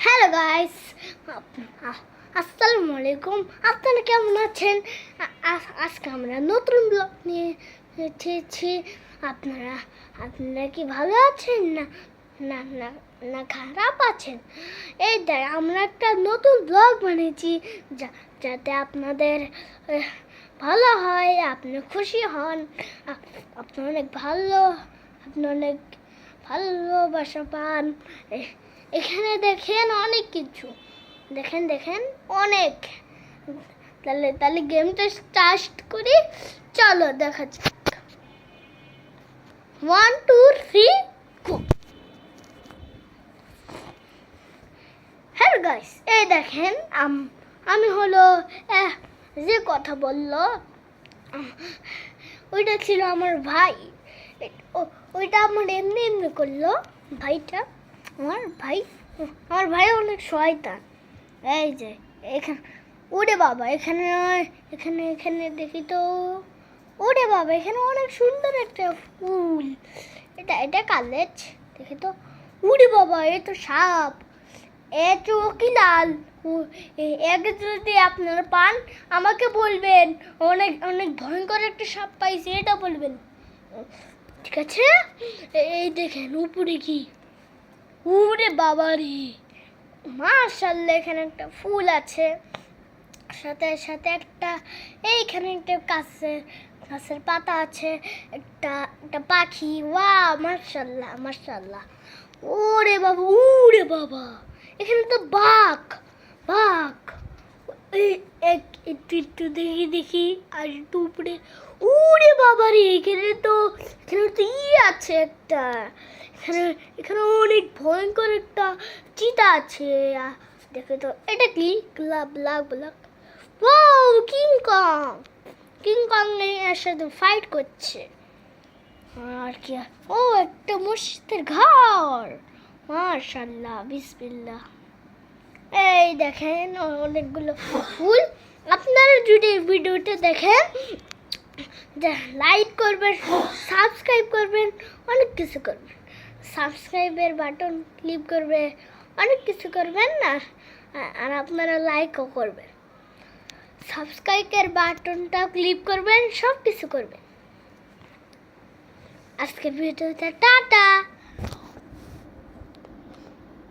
Hello guys, আসসালামু আলাইকুম। আপনারা কেমন আছেন? আজকে আমরা নতুন ব্লগ নিয়ে এসেছি। আপনারা আপনারা কি ভালো আছেন না না না না খারাপ আছেন? এই দেখ, আমরা একটা নতুন ব্লগ বানিয়েছি যাতে আপনাদের ভালো হয়, আপনি খুশি হন, আপনি অনেক ভালোবাসা পান। এখানে দেখেন অনেক কিছু, দেখেন অনেক। তাহলে গেমটা স্টার্ট করি, চলো দেখা যাক। 1 2 3 গো। হ্যালো গাইস, এই দেখেন আমি হলো যে কথা বললো ওইটা ছিল আমার ভাই। ওইটা আমার এমনি করলো ভাইটা। আমার ভাই অনেক শয়তান। এই যে এখানে, ওরে বাবা, এখানে এখানে এখানে দেখি তো, ওরে বাবা, এখানে অনেক সুন্দর একটা ফুল। এটা কালেজ, দেখি তো। ওরে বাবা, এ তো সাপ, এ চোখই লাল। একে যদি আপনারা পান আমাকে বলবেন, অনেক অনেক ভয়ঙ্কর একটা সাপ পাইছে, এটা বলবেন, ঠিক আছে? এই দেখেন উপরে কি, ওরে বাবা রে, মাশাআল্লাহ। এখানে একটা ফুল আছে, সাথে সাথে এইখানে একটা গাছের পাতা আছে, একটা পাখি। ওয়াও, মাশাআল্লাহ। ওরে বাবা, এখানে তো বাঘ। একটু দেখি আর একটু উপরে। ওরে বাবা রে, এখানে তো আছে একটা। এখানে অনেক ভয়ঙ্কর একটা চিতা আছে। দেখো তো, এটা কি? ব্ল্যাক। ওয়াও, কিং কং এর সাথে ফাইট করছে। আর কি? ও, একটা মসজিদের ঘর। মাশাআল্লাহ, বিসমিল্লাহ। এই দেখেন অনেকগুলো ফুল। আপনারা যদি ভিডিওটা দেখেন, লাইক করবেন, সাবস্ক্রাইব করবেন, অনেক কিছু করবেন। সাবস্ক্রাইবের বাটন ক্লিক করবে, অনেক কিছু করবেন না। আর আপনারা লাইকও করবেন, সাবস্ক্রাইবের বাটনটা ক্লিক করবেন, সব কিছু করবেন। আজকের ভিডিওতে টাটা।